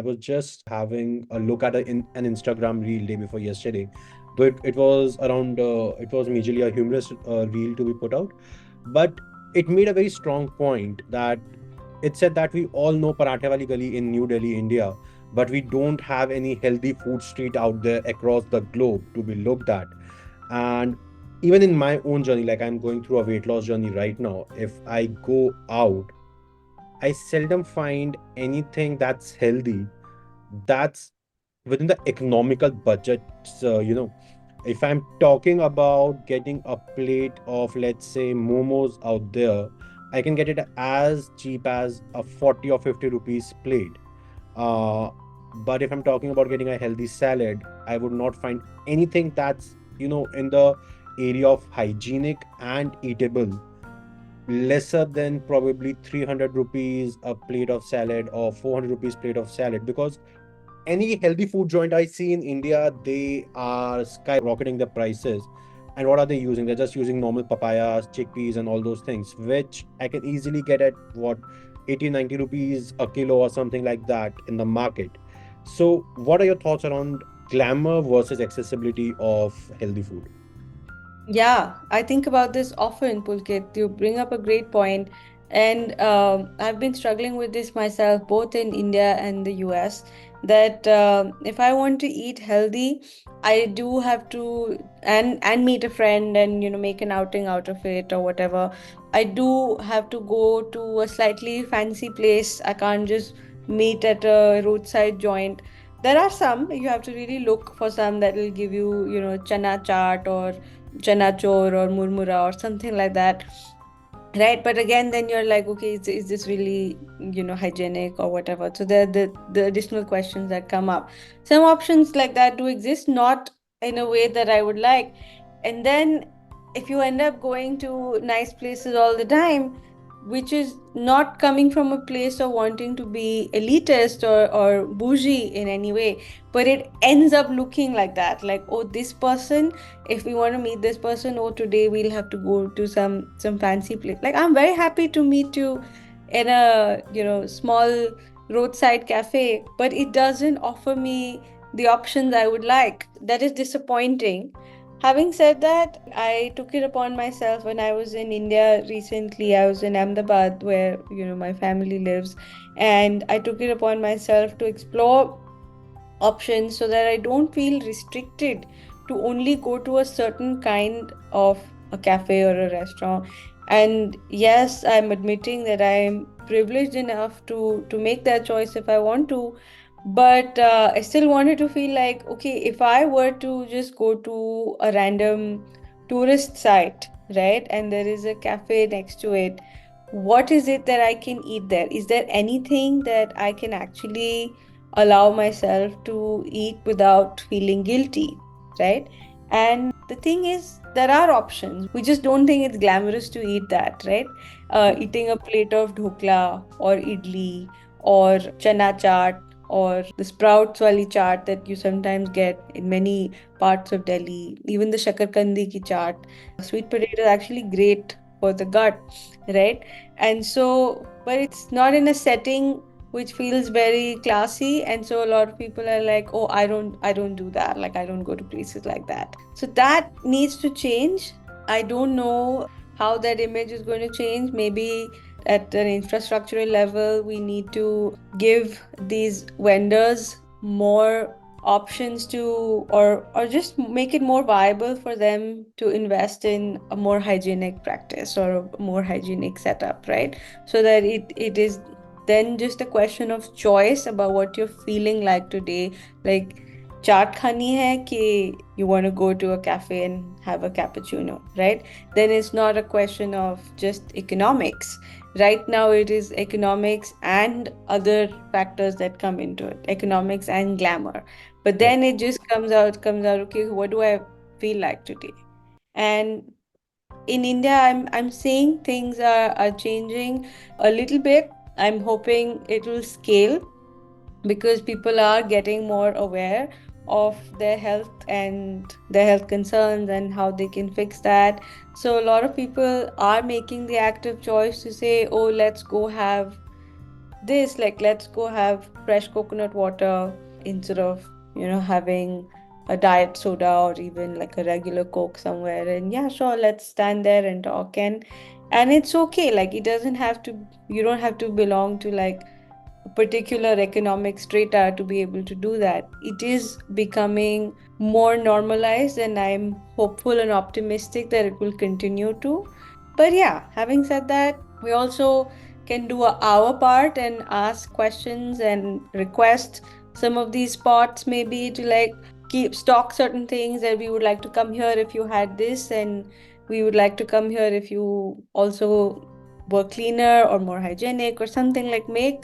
I was just having a look at an Instagram reel day before yesterday. Though it was around, it was majorly a humorous reel to be put out, but it made a very strong point that it said that we all know Parathe Wali Gali in New Delhi, India, but we don't have any healthy food street out there across the globe to be looked at. And even in my own journey, like I'm going through a weight loss journey right now, if I go out, I seldom find anything that's healthy, that's within the economical budget. If I'm talking about getting a plate of, let's say, momos out there, I can get it as cheap as a 40 or 50 rupees plate. Uh, but if I'm talking about getting a healthy salad, I would not find anything that's, in the area of hygienic and eatable, lesser than probably 300 rupees a plate of salad or 400 rupees plate of salad. Because any healthy food joint I see in India, they are skyrocketing the prices. And what are they using? They're just using normal papayas, chickpeas, and all those things, which I can easily get at what, 80, 90 rupees a kilo or something like that in the market. So, what are your thoughts around glamour versus accessibility of healthy food? Yeah, I think about this often, Pulkit. You bring up a great point. And I've been struggling with this myself, both in India and the US, that if I want to eat healthy, I do have to, and meet a friend and, make an outing out of it or whatever. I do have to go to a slightly fancy place. I can't just meet at a roadside joint. There are some, you have to really look for some that will give you, chana chaat or chana chor or murmura or something like that, right? But again, then you're like, okay, is this really, hygienic or whatever? So there are the additional questions that come up. Some options like that do exist, not in a way that I would like. And then if you end up going to nice places all the time, which is not coming from a place of wanting to be elitist or bougie in any way, but it ends up looking like that, like, oh, this person, if we want to meet this person, oh, today we'll have to go to some fancy place. Like, I'm very happy to meet you in a, small roadside cafe, but it doesn't offer me the options I would like. That is disappointing. Having said that, I took it upon myself when I was in India recently. I was in Ahmedabad, where, my family lives, and I took it upon myself to explore options so that I don't feel restricted to only go to a certain kind of a cafe or a restaurant. And yes, I'm admitting that I'm privileged enough to make that choice if I want to. But I still wanted to feel like, okay, if I were to just go to a random tourist site, right, and there is a cafe next to it, what is it that I can eat there? Is there anything that I can actually allow myself to eat without feeling guilty, right? And the thing is, there are options. We just don't think it's glamorous to eat that, right? Eating a plate of dhokla or idli or chana chaat or the sprouts wali chaat that you sometimes get in many parts of Delhi, even the shakarkandi ki chaat. Sweet potato is actually great for the gut, right? And so, but it's not in a setting which feels very classy, and so a lot of people are like, oh, I don't do that, like I don't go to places like that. So that needs to change. I don't know how that image is going to change. Maybe at an infrastructural level we need to give these vendors more options to, or just make it more viable for them to invest in a more hygienic practice or a more hygienic setup, right? So that it is then just a question of choice about what you're feeling like today. Like, chaat khani hai ki you want to go to a cafe and have a cappuccino, right? Then it's not a question of just economics. Right now it is economics and other factors that come into it, economics and glamour. But Yeah. then it just comes out, okay, what do I feel like today? And in India, I'm seeing things are changing a little bit. I'm hoping it will scale because people are getting more aware of their health and their health concerns and how they can fix that. So a lot of people are making the active choice to say, oh, let's go have this, like, let's go have fresh coconut water instead of, having a diet soda or even like a regular Coke somewhere. And yeah, sure, let's stand there and talk. And it's okay. Like, it doesn't have to, you don't have to belong to like particular economic strata to be able to do that. It is becoming more normalized, and I'm hopeful and optimistic that it will continue to. But yeah, having said that, we also can do our part and ask questions and request some of these spots, maybe to like keep stock certain things that we would like to come here if you had this, and we would like to come here if you also were cleaner or more hygienic or something. Like, make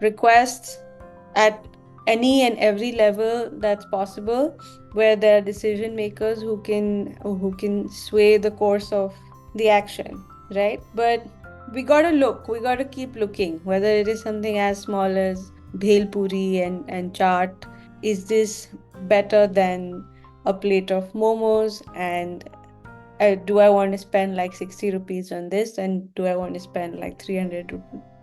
requests at any and every level that's possible, where there are decision makers who can sway the course of the action, right? But we gotta keep looking, whether it is something as small as bhel puri and chaat. Is this better than a plate of momos? And do I want to spend like 60 rupees on this, and do I want to spend like 300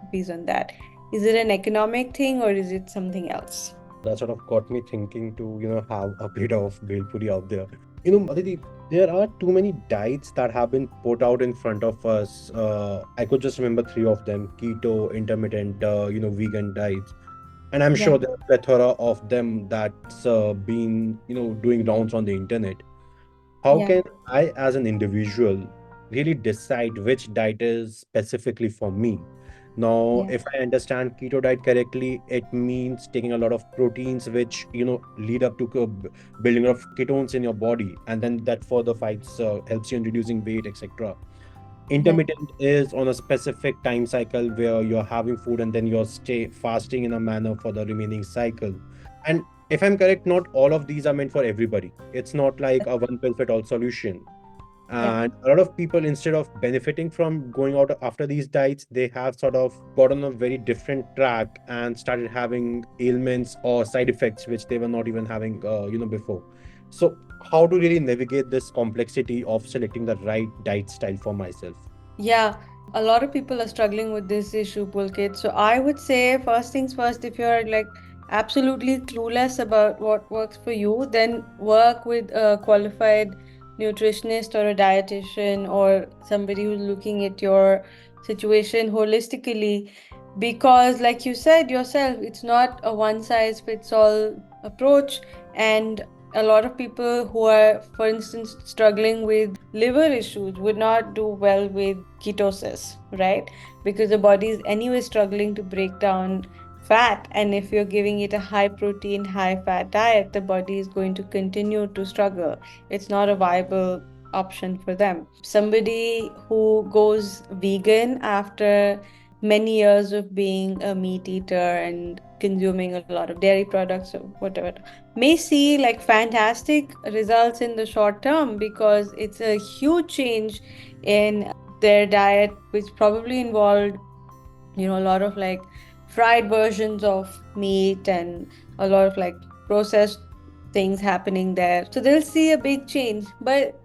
rupees on that? Is it an economic thing, or is it something else? That sort of got me thinking to, have a bit of bhel puri out there. Aditi, there are too many diets that have been put out in front of us. I could just remember three of them: keto, intermittent, vegan diets. And I'm Yeah, sure there are plethora of them that's been, doing rounds on the internet. How yeah, can I, as an individual, really decide which diet is specifically for me? Now, yeah, if I understand keto diet correctly, it means taking a lot of proteins, which lead up to building of ketones in your body, and then that further fights helps you in reducing weight, etc. yeah. Intermittent is on a specific time cycle where you're having food and then you're stay fasting in a manner for the remaining cycle. And if I'm correct, not all of these are meant for everybody. It's not like a one pill fit all solution. Yeah. And a lot of people, instead of benefiting from going out after these diets, they have sort of got on a very different track and started having ailments or side effects which they were not even having, before. So, how to really navigate this complexity of selecting the right diet style for myself? Yeah, a lot of people are struggling with this issue, Pulkit. So I would say, first things first, if you're like absolutely clueless about what works for you, then work with a qualified nutritionist or a dietitian or somebody who's looking at your situation holistically. Because, like you said yourself, it's not a one size fits all approach. And a lot of people who are, for instance, struggling with liver issues would not do well with ketosis, right? Because the body is anyway struggling to break down fat. And if you're giving it a high protein, high fat diet, the body is going to continue to struggle. It's not a viable option for them. Somebody who goes vegan after many years of being a meat eater and consuming a lot of dairy products or whatever may see like fantastic results in the short term, because it's a huge change in their diet, which probably involved, a lot of like fried versions of meat and a lot of like processed things happening there. So they'll see a big change. But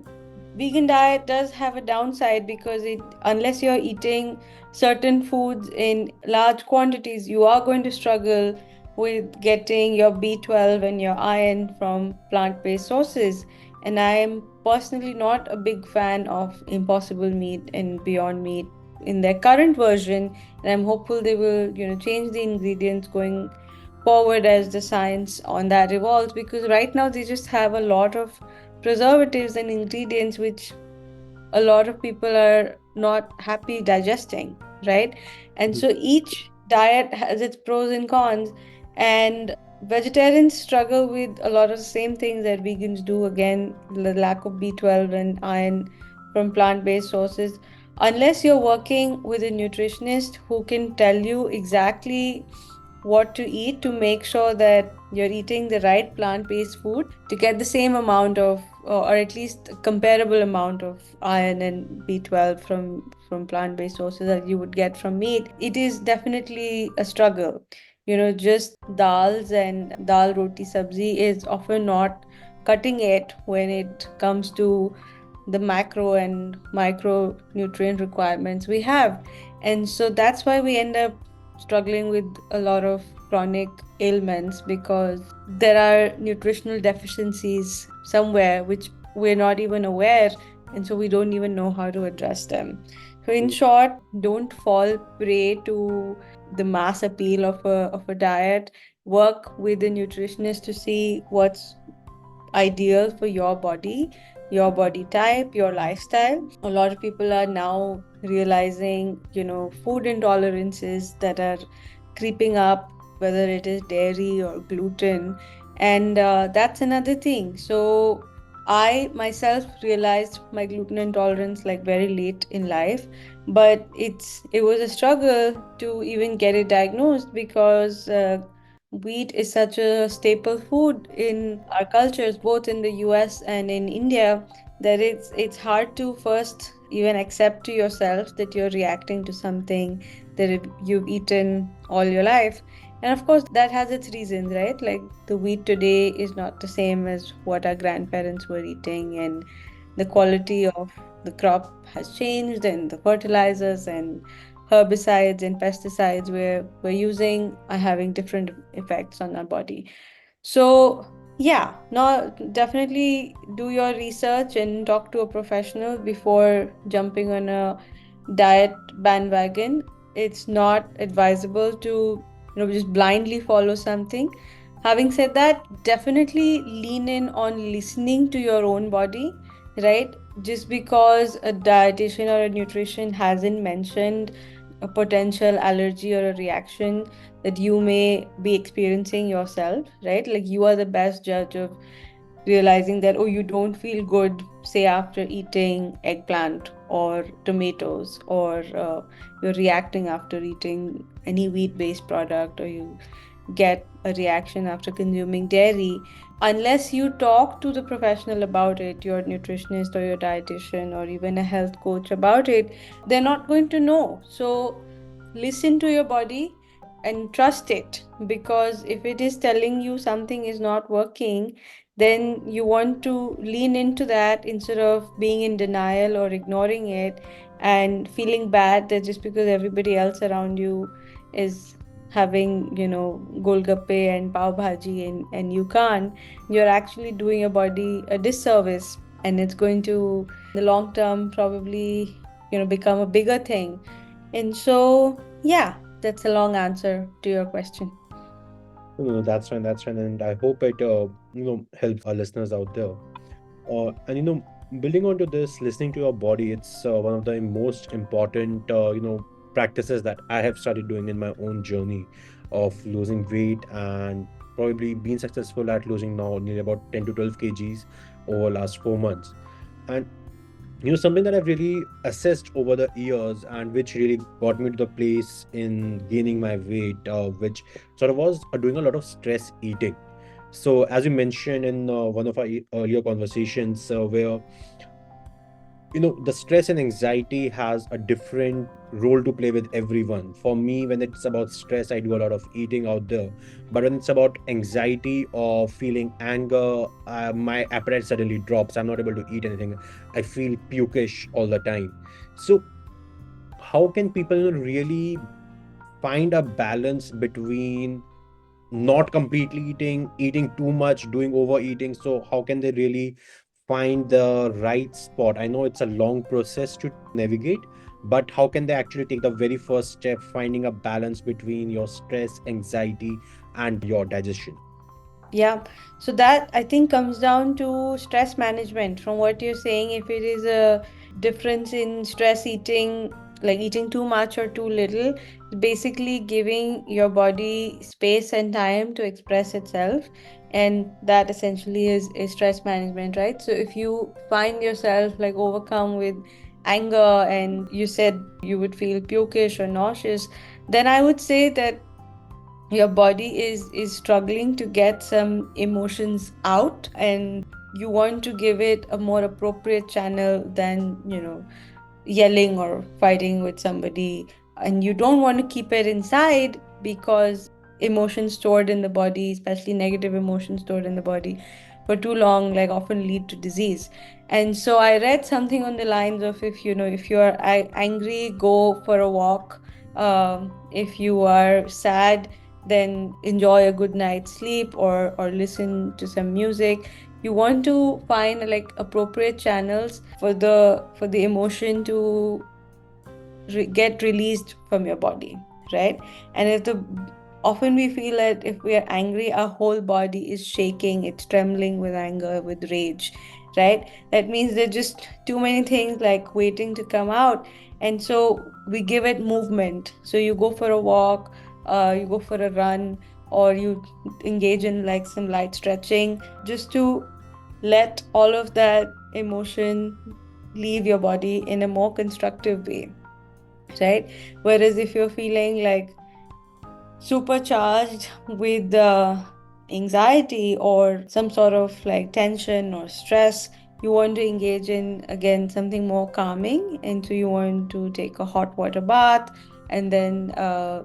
vegan diet does have a downside, because unless you're eating certain foods in large quantities, you are going to struggle with getting your B12 and your iron from plant-based sources. And I am personally not a big fan of Impossible Meat and Beyond Meat in their current version, and I'm hopeful they will, change the ingredients going forward as the science on that evolves, because right now they just have a lot of preservatives and ingredients which a lot of people are not happy digesting, right? And so each diet has its pros and cons, and vegetarians struggle with a lot of the same things that vegans do. Again, the lack of B12 and iron from plant-based sources. Unless you're working with a nutritionist who can tell you exactly what to eat to make sure that you're eating the right plant-based food to get the same amount of, or at least a comparable amount of iron and B12 from plant-based sources that you would get from meat, it is definitely a struggle. Just dals and dal roti sabzi is often not cutting it when it comes to the macro and micronutrient requirements we have. And so that's why we end up struggling with a lot of chronic ailments because there are nutritional deficiencies somewhere which we're not even aware, and so we don't even know how to address them. So in short, don't fall prey to the mass appeal of a diet. Work with a nutritionist to see what's ideal for your body type, your lifestyle. A lot of people are now realizing, food intolerances that are creeping up, whether it is dairy or gluten. And that's another thing. So, I myself realized my gluten intolerance like very late in life, but it was a struggle to even get it diagnosed because wheat is such a staple food in our cultures, both in the US and in India, that it's hard to first even accept to yourself that you're reacting to something that you've eaten all your life. And of course, that has its reasons, right? Like the wheat today is not the same as what our grandparents were eating, and the quality of the crop has changed, and the fertilizers and herbicides and pesticides we're using are having different effects on our body. So, yeah, no, definitely do your research and talk to a professional before jumping on a diet bandwagon. It's not advisable to, just blindly follow something. Having said that, definitely lean in on listening to your own body, right? Just because a dietitian or a nutrition hasn't mentioned a potential allergy or a reaction that you may be experiencing yourself, right? Like you are the best judge of realizing that, oh, you don't feel good, say, after eating eggplant or tomatoes, or you're reacting after eating any wheat based product, or you get a reaction after consuming dairy. Unless you talk to the professional about it, your nutritionist or your dietitian or even a health coach about it, they're not going to know. So listen to your body and trust it, because if it is telling you something is not working, then you want to lean into that instead of being in denial or ignoring it and feeling bad that just because everybody else around you is having, golgappe and pav bhaji, and you can't, you're actually doing your body a disservice, and it's going to in the long term probably, become a bigger thing. And so, yeah, that's a long answer to your question. No, that's fine. That's fine, and I hope it helps our listeners out there. And building onto this, listening to your body, it's one of the most important practices that I have started doing in my own journey of losing weight, and probably been successful at losing now nearly about 10 to 12 kgs over last 4 months. And something that I've really assessed over the years, and which really got me to the place in gaining my weight, which sort of was doing a lot of stress eating. So as you mentioned in one of our earlier conversations, where the stress and anxiety has a different role to play with everyone. For me, when it's about stress, I do a lot of eating out there, but when it's about anxiety or feeling anger, my appetite suddenly drops. I'm not able to eat anything. I feel pukish all the time. So how can people really find a balance between not completely eating, eating too much, doing overeating? So how can they really find the right spot? I know it's a long process to navigate, but how can they actually take the very first step, finding a balance between your stress, anxiety, and your digestion? Yeah. So that I think comes down to stress management. From what you're saying, if it is a difference in stress eating, like eating too much or too little, basically giving your body space and time to express itself. And that essentially is stress management, right? So if you find yourself like overcome with anger and you said you would feel pukish or nauseous, then I would say that your body is struggling to get some emotions out, and you want to give it a more appropriate channel than, yelling or fighting with somebody. And you don't want to keep it inside, because emotions stored in the body, especially negative emotions stored in the body for too long, like often lead to disease. And so I read something on the lines of, if you're angry, go for a walk, If you are sad, then enjoy a good night's sleep, or listen to some music. You want to find like appropriate channels for the emotion to get released from your body, right? And if the often we feel that if we are angry, our whole body is shaking, it's trembling with anger, with rage, right? That means there's just too many things like waiting to come out. And so we give it movement. So you go for a walk, you go for a run, or you engage in like some light stretching just to let all of that emotion leave your body in a more constructive way, right? Whereas if you're feeling like supercharged with anxiety or some sort of like tension or stress, you want to engage in again something more calming. And so you want to take a hot water bath and then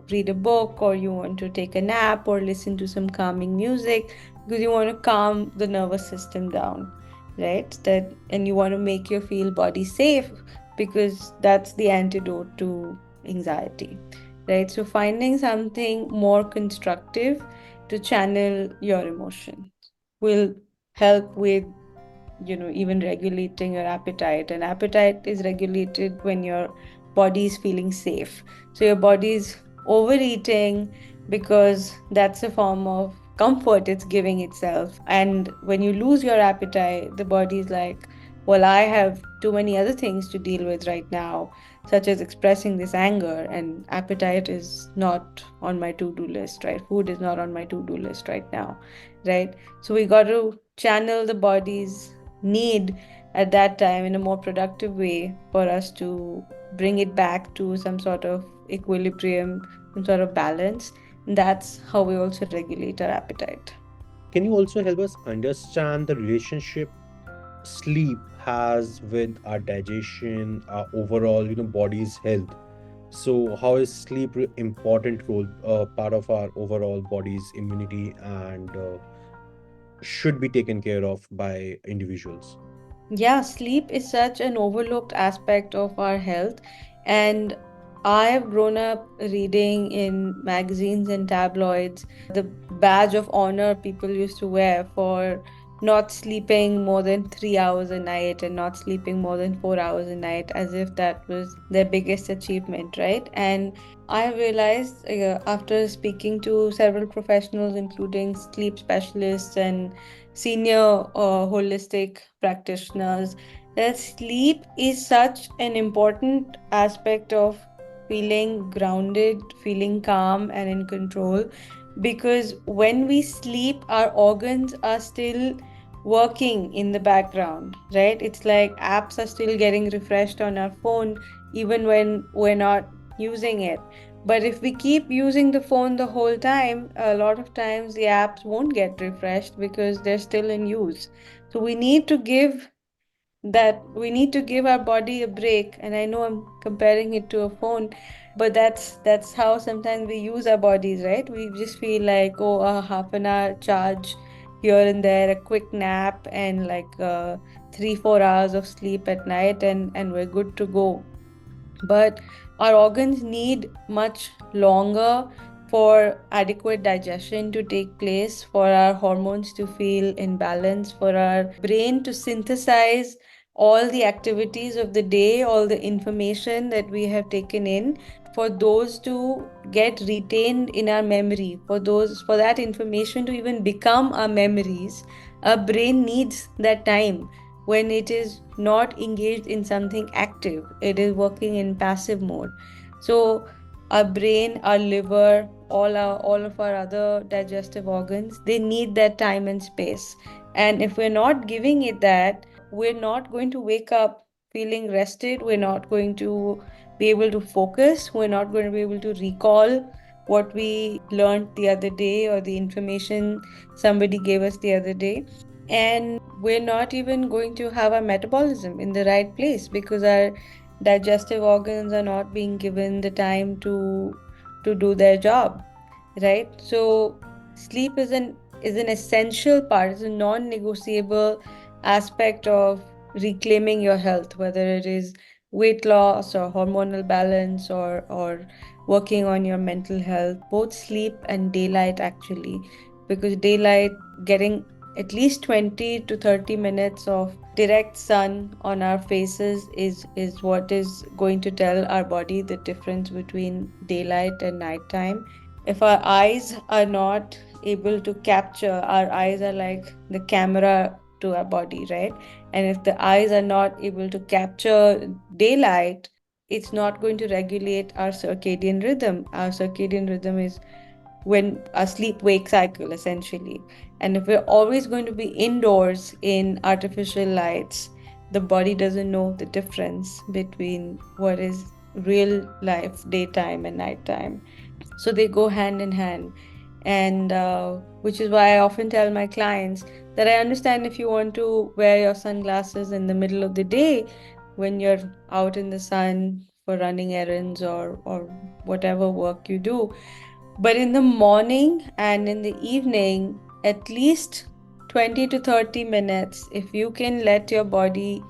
read a book, or you want to take a nap or listen to some calming music because you want to calm the nervous system down, right? That, and you want to make your feel body safe because that's the antidote to anxiety, right? So finding something more constructive to channel your emotions will help with, even regulating your appetite. And appetite is regulated when your body is feeling safe. So your body is overeating because that's a form of comfort it's giving itself. And when you lose your appetite, the body is like, well, I have too many other things to deal with right now, such as expressing this anger, and appetite is not on my to-do list, right? Food is not on my to-do list right now, right? So we got to channel the body's need at that time in a more productive way for us to bring it back to some sort of equilibrium, some sort of balance. And that's how we also regulate our appetite. Can you also help us understand the relationship sleep has with our digestion, our overall, body's health? So, how is sleep important role, part of our overall body's immunity, and should be taken care of by individuals? Yeah, sleep is such an overlooked aspect of our health. And I have grown up reading in magazines and tabloids the badge of honor people used to wear for not sleeping more than 3 hours a night and not sleeping more than 4 hours a night, as if that was their biggest achievement, right? And I have realized after speaking to several professionals, including sleep specialists and senior holistic practitioners, that sleep is such an important aspect of feeling grounded, feeling calm, and in control. Because when we sleep, our organs are still working in the background, right? It's like apps are still getting refreshed on our phone, even when we're not using it. But if we keep using the phone the whole time, a lot of times the apps won't get refreshed because they're still in use. So we need to give our body a break. And I know I'm comparing it to a phone, but that's how sometimes we use our bodies, right? We just feel like, oh, a half an hour charge here and there, a quick nap, and like 3 4 hours of sleep at night, and we're good to go. But our organs need much longer for adequate digestion to take place, for our hormones to feel in balance, for our brain to synthesize all the activities of the day, all the information that we have taken in, for those to get retained in our memory, for that information to even become our memories. Our brain needs that time when it is not engaged in something active, it is working in passive mode. So our brain, our liver, all of our other digestive organs, they need that time and space. And if we're not giving it that, we're not going to wake up feeling rested. We're not going to be able to focus. We're not going to be able to recall what we learned the other day or the information somebody gave us the other day. And we're not even going to have our metabolism in the right place because our digestive organs are not being given the time to do their job, right? So sleep is an essential part, is a non-negotiable aspect of reclaiming your health, whether it is weight loss or hormonal balance or working on your mental health, both sleep and daylight actually, because daylight, getting at least 20 to 30 minutes of direct sun on our faces is what is going to tell our body the difference between daylight and nighttime. If our eyes are not able to capture, our eyes are like the camera to our body, right? And if the eyes are not able to capture daylight, it's not going to regulate our circadian rhythm. Our circadian rhythm is when a sleep wake cycle essentially. And if we're always going to be indoors in artificial lights, the body doesn't know the difference between what is real life daytime and nighttime. So they go hand in hand. And which is why I often tell my clients that I understand if you want to wear your sunglasses in the middle of the day when you're out in the sun for running errands or whatever work you do, but in the morning and in the evening, at least 20 to 30 minutes, if you can let your body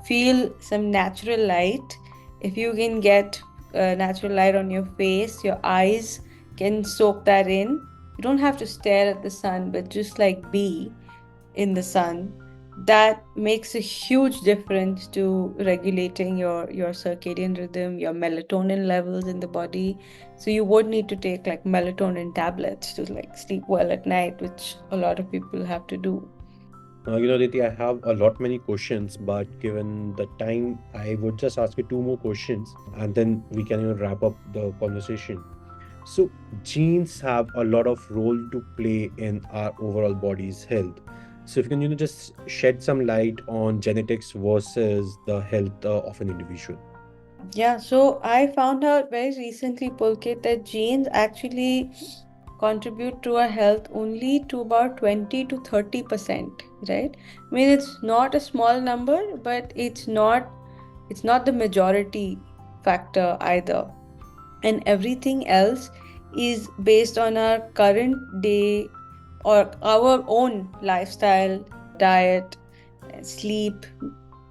feel some natural light, if you can get natural light on your face, your eyes can soak that in. You don't have to stare at the sun, but just like be in the sun, that makes a huge difference to regulating your circadian rhythm, your melatonin levels in the body. So you would need to take like melatonin tablets to like sleep well at night, which a lot of people have to do. Aditi, I have a lot many questions, but given the time, I would just ask you two more questions, and then we can wrap up the conversation. So, genes have a lot of role to play in our overall body's health. So, if you can, just shed some light on genetics versus the health of an individual. Yeah, so I found out very recently, Pulkit, that genes actually contribute to our health only to about 20 to 30%, right? I mean, it's not a small number, but it's not the majority factor either. And everything else is based on our current day or our own lifestyle, diet, sleep,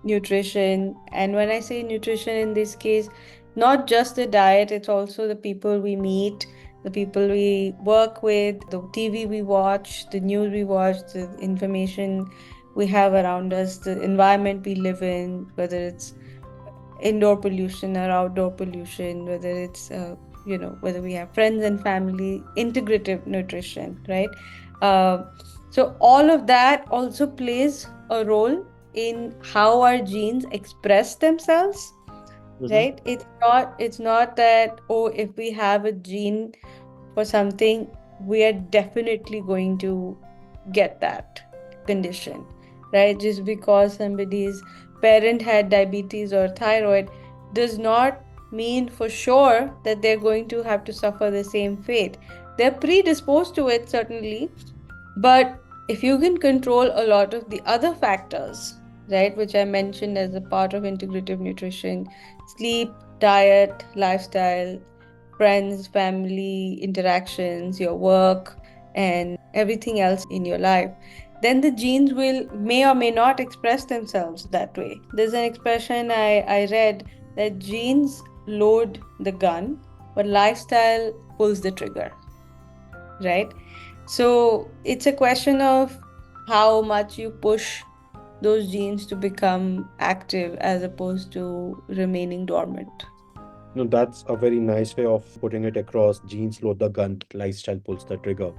nutrition. And when I say nutrition in this case, not just the diet, it's also the people we meet, the people we work with, the TV we watch, the news we watch, the information we have around us, the environment we live in, whether it's indoor pollution or outdoor pollution, whether it's whether we have friends and family, integrative nutrition, right? uh, so all of that also plays a role in how our genes express themselves, Mm-hmm. right? It's not that, oh, if we have a gene for something, we are definitely going to get that condition, right? Just because somebody's parent had diabetes or thyroid does not mean for sure that they're going to have to suffer the same fate. They're predisposed to it, certainly, but if you can control a lot of the other factors, right, which I mentioned as a part of integrative nutrition, sleep, diet, lifestyle, friends, family, interactions, your work, and everything else in your life, then the genes will may or may not express themselves that way. There's an expression I read that genes load the gun, but lifestyle pulls the trigger, right? So it's a question of how much you push those genes to become active as opposed to remaining dormant. No, that's a very nice way of putting it across. Genes load the gun, lifestyle pulls the trigger.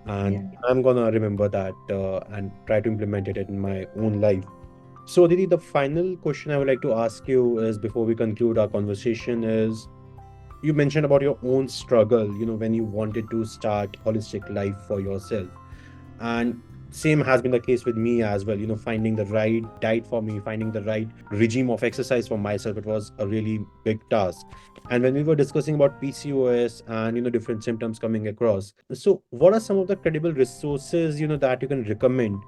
And Yeah. I'm gonna remember that and try to implement it in my own life. So, Didi, the final question I would like to ask you is before we conclude our conversation is you mentioned about your own struggle, when you wanted to start holistic life for yourself. And same has been the case with me as well, finding the right diet for me, finding the right regime of exercise for myself. It was a really big task. And when we were discussing about PCOS and different symptoms coming across, so what are some of the credible resources that you can recommend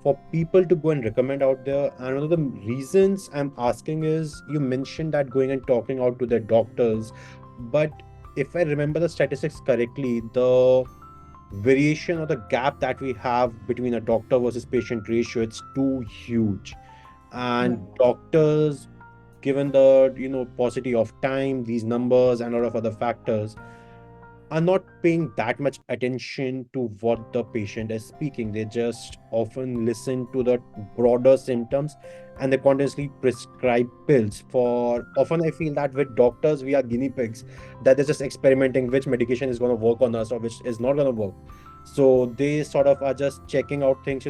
for people to go and recommend out there? And one of the reasons I'm asking is you mentioned that going and talking out to their doctors, but if I remember the statistics correctly, the variation or the gap that we have between a doctor versus patient ratio, it's too huge. Yeah. And doctors given the paucity of time, these numbers and a lot of other factors, are not paying that much attention to what the patient is speaking. They just often listen to the broader symptoms and they continuously prescribe pills. For often, I feel that with doctors, we are guinea pigs, that they're just experimenting which medication is going to work on us or which is not going to work. So they sort of are just checking out things,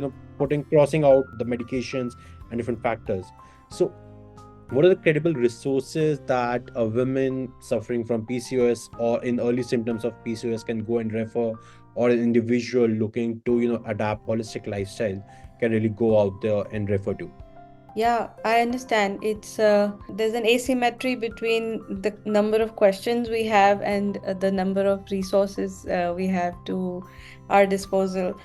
crossing out the medications and different factors. So what are the credible resources that a woman suffering from PCOS or in early symptoms of PCOS can go and refer, or an individual looking to adapt holistic lifestyle can really go out there and refer to? Yeah, I understand. It's there's an asymmetry between the number of questions we have and the number of resources we have to our disposal.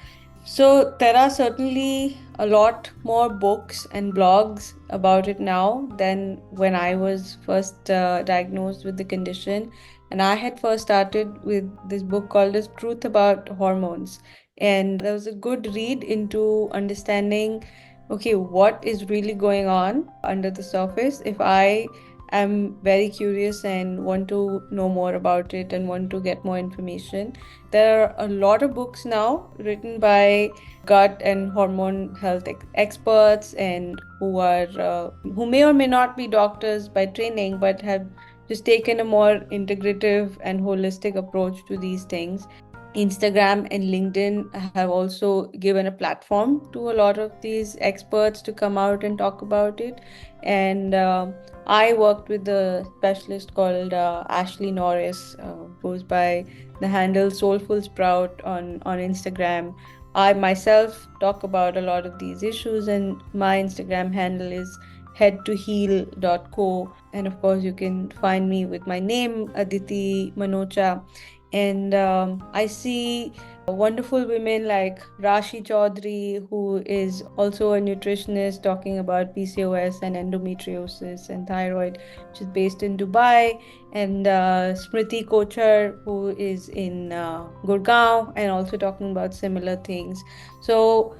So there are certainly a lot more books and blogs about it now than when I was first diagnosed with the condition. And I had first started with this book called as Truth About Hormones. And there was a good read into understanding, okay, what is really going on under the surface. If I am very curious and want to know more about it and want to get more information, there are a lot of books now written by gut and hormone health experts and who may or may not be doctors by training but have just taken a more integrative and holistic approach to these things. Instagram and LinkedIn have also given a platform to a lot of these experts to come out and talk about it. And I worked with a specialist called Ashley Norris, goes by the handle Soulful Sprout on Instagram. I myself talk about a lot of these issues, and my Instagram handle is headtoheal.co. And of course, you can find me with my name, Aditi Manocha. And I see wonderful women like Rashi Chaudhary, who is also a nutritionist talking about PCOS and endometriosis and thyroid. She's based in Dubai. And Smriti Kochar, who is in Gurgaon and also talking about similar things. So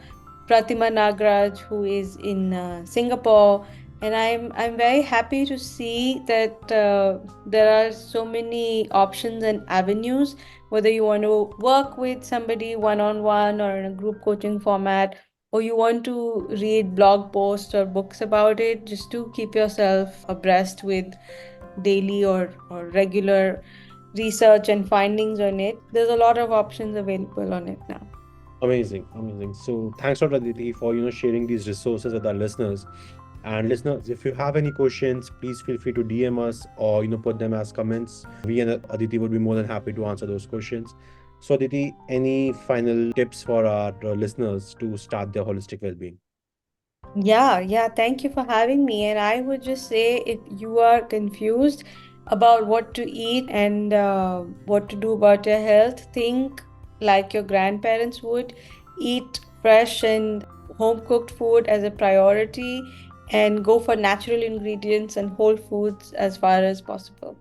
Pratima Nagraj, who is in Singapore. And I'm very happy to see that there are so many options and avenues, whether you want to work with somebody one on one or in a group coaching format, or you want to read blog posts or books about it, just to keep yourself abreast with daily or regular research and findings on it. There's a lot of options available on it now. Amazing, amazing. So thanks a lot, Aditi, for sharing these resources with our listeners. And listeners, if you have any questions, please feel free to DM us or put them as comments. We and Aditi would be more than happy to answer those questions. So Aditi, any final tips for our listeners to start their holistic well-being? Yeah, thank you for having me. And I would just say, if you are confused about what to eat and what to do about your health, think like your grandparents would. Eat fresh and home cooked food as a priority and go for natural ingredients and whole foods as far as possible.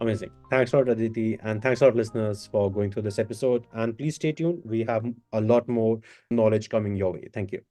Amazing. Thanks a lot, Aditi. And thanks a lot, listeners, for going through this episode. And please stay tuned. We have a lot more knowledge coming your way. Thank you.